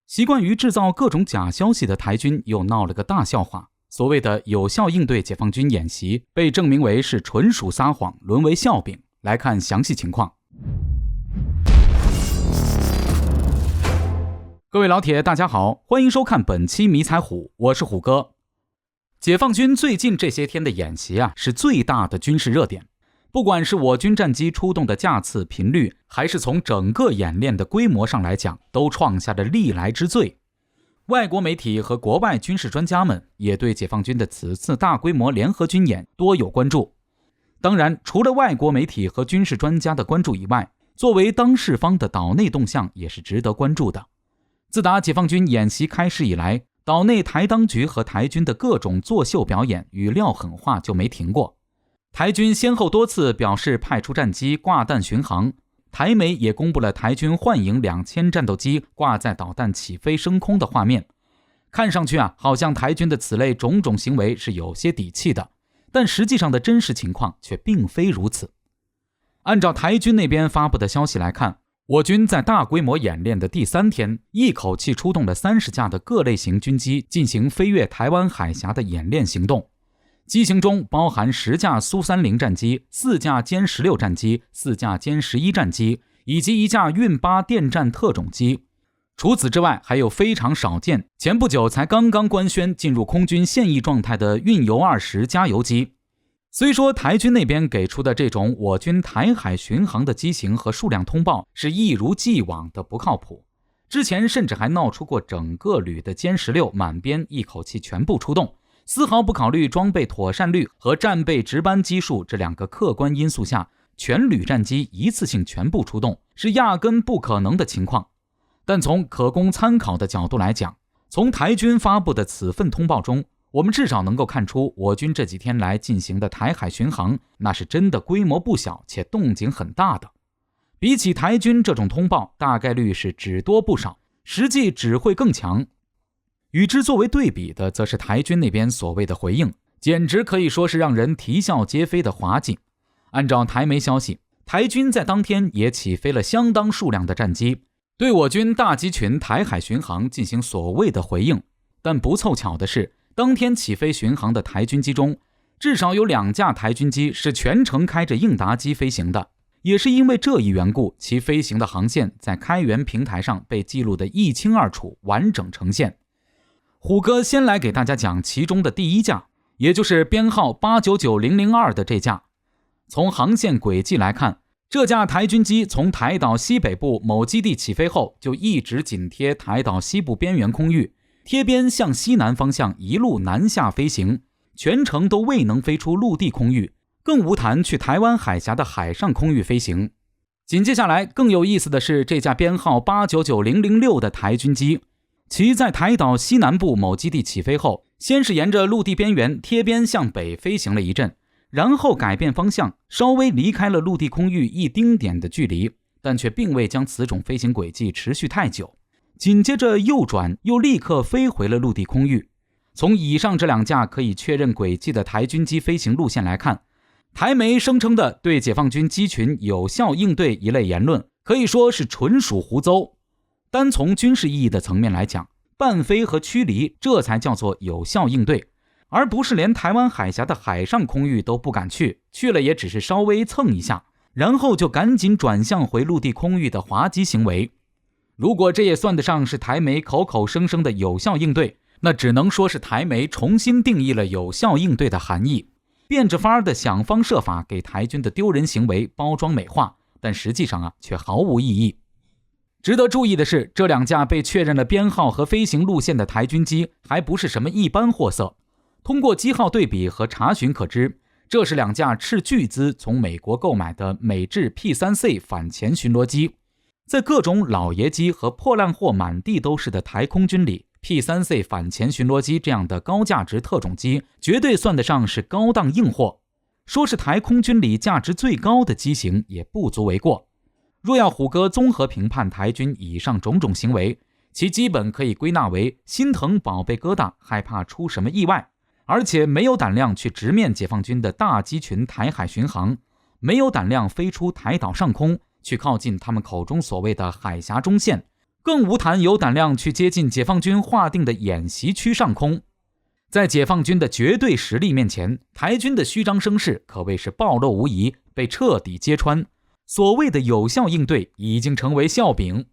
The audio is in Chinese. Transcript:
习惯于制造各种假消息的台军又闹了个大笑话，所谓的有效应对解放军演习被证明为是纯属撒谎，沦为笑柄。来看详细情况。各位老铁大家好，欢迎收看本期迷彩虎，我是虎哥。解放军最近这些天的演习是最大的军事热点，不管是我军战机出动的架次频率，还是从整个演练的规模上来讲，都创下了历来之最。外国媒体和国外军事专家们也对解放军的此次大规模联合军演多有关注。当然，除了外国媒体和军事专家的关注以外，作为当事方的岛内动向也是值得关注的。自打解放军演习开始以来，岛内台当局和台军的各种作秀表演与撂狠话就没停过。台军先后多次表示派出战机挂弹巡航，台媒也公布了台军幻影2000战斗机挂载导弹起飞升空的画面。看上去好像台军的此类种种行为是有些底气的，但实际上的真实情况却并非如此。按照台军那边发布的消息来看，我军在大规模演练的第3天，一口气出动了30架的各类型军机进行飞越台湾海峡的演练行动。机型中包含10架苏30战机、4架歼16战机、4架歼11战机，以及1架运8电战特种机。除此之外，还有非常少见，前不久才刚刚官宣进入空军现役状态的运油20加油机。虽说台军那边给出的这种我军台海巡航的机型和数量通报是一如既往的不靠谱，之前甚至还闹出过整个旅的歼16满编一口气全部出动，丝毫不考虑装备妥善率和战备值班基数这2个客观因素下，全旅战机一次性全部出动是压根不可能的情况。但从可供参考的角度来讲，从台军发布的此份通报中，我们至少能够看出我军这几天来进行的台海巡航，那是真的规模不小且动静很大的。比起台军这种通报，大概率是只多不少，实际只会更强。与之作为对比的，则是台军那边所谓的回应，简直可以说是让人啼笑皆非的滑稽。按照台媒消息，台军在当天也起飞了相当数量的战机，对我军大机群台海巡航进行所谓的回应。但不凑巧的是，当天起飞巡航的台军机中，至少有2架台军机是全程开着应答机飞行的。也是因为这一缘故，其飞行的航线在开源平台上被记录得一清二楚，完整呈现。虎哥先来给大家讲其中的第1架，也就是编号899002的这架。从航线轨迹来看，这架台军机从台岛西北部某基地起飞后，就一直紧贴台岛西部边缘空域，贴边向西南方向一路南下飞行，全程都未能飞出陆地空域，更无谈去台湾海峡的海上空域飞行。紧接下来更有意思的是，这架编号899006的台军机，其在台岛西南部某基地起飞后，先是沿着陆地边缘贴边向北飞行了一阵，然后改变方向，稍微离开了陆地空域一丁点的距离，但却并未将此种飞行轨迹持续太久。紧接着右转，又立刻飞回了陆地空域。从以上这2架可以确认轨迹的台军机飞行路线来看，台媒声称的对解放军机群有效应对一类言论，可以说是纯属胡诌。单从军事意义的层面来讲，伴飞和驱离这才叫做有效应对，而不是连台湾海峡的海上空域都不敢去，去了也只是稍微蹭一下，然后就赶紧转向回陆地空域的滑稽行为。如果这也算得上是台媒口口声声的有效应对，那只能说是台媒重新定义了有效应对的含义，变着法的想方设法给台军的丢人行为包装美化，但实际上却毫无意义。值得注意的是，这2架被确认了编号和飞行路线的台军机还不是什么一般货色。通过机号对比和查询可知，这是2架斥巨资从美国购买的美制 P3C 反潜巡逻机。在各种老爷机和破烂货满地都是的台空军里， P3C 反潜巡逻机这样的高价值特种机绝对算得上是高档硬货，说是台空军里价值最高的机型也不足为过。若要虎哥综合评判台军以上种种行为，其基本可以归纳为心疼宝贝疙瘩，害怕出什么意外，而且没有胆量去直面解放军的大机群台海巡航，没有胆量飞出台岛上空去靠近他们口中所谓的海峡中线，更无谈有胆量去接近解放军划定的演习区上空。在解放军的绝对实力面前，台军的虚张声势可谓是暴露无遗，被彻底揭穿。所谓的有效应对已经成为笑柄。